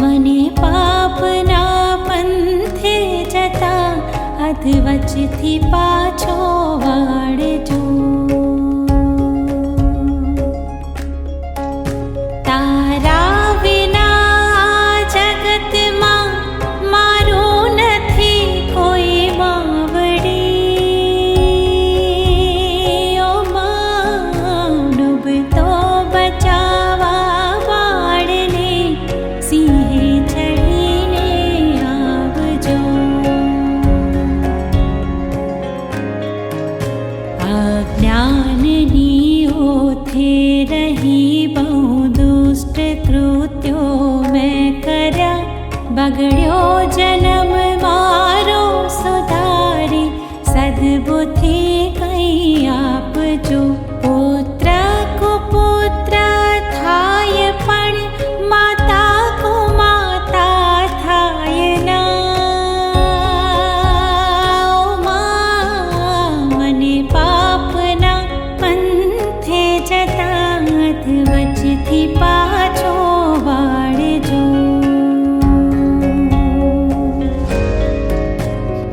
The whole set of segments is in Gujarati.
મને પાપના પંથે જતા અધ વચથી પાછો વાળજો. તારા વિના જગતમાં મારું નથી કોઈ માવડી. ઓ માં ડૂબતો બચાવા વાળને સિંહે ચડીને આવજો. અજ્ઞાનની ઓથે રહી બહુ દુષ્ટ કૃત્યો મેં કર્યા. બગડ્યો જન્મ મારો સુધારી સદબુદ્ધિ કઈ આપજો. પુત્ર કુપુત્ર થાય પણ માતા કુમાતા થાય ના. મને પાપના પંથે જતા અધ વચથી પાછો વાળજો.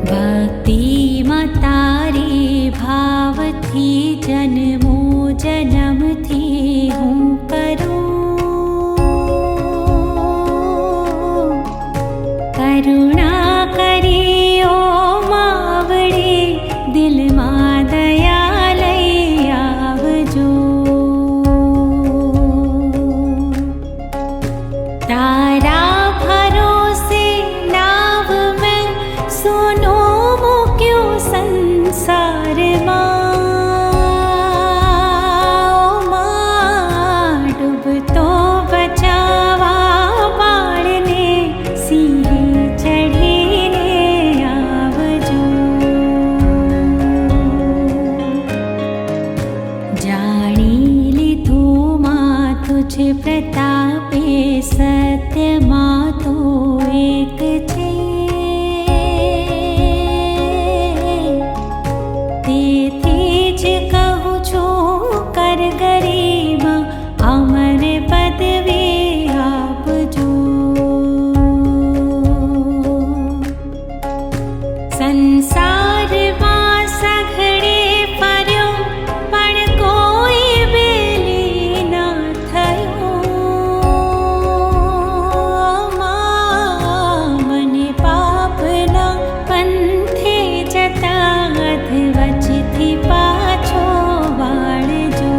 ભક્તિમાં તારી ભાવથી જન્મો જન્મથી હું કરું. કરુણા કરી ઓ માવડે દિલમાં દયા લઈ આવજો. તારા ભરોસે નાવ મેં સોનો મૂક્યો સંસારમાં. ડૂબતો બચાવા બાળને સિંહે ચડીને આવજો. જાણી લીધું માં તુજ પ્રતાપે સત્યમાં તો એક છે. તેથી જ કહું છું કર ગરીબ અમર પદવી આપજો. સંસારમાં સઘળે ફર્યો પણ કોઈ બેલી ના થયું. મને પાપના પંથે જતા અધ વચથી પાછો વાળજો.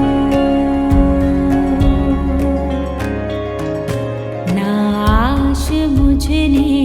નાશ મુझने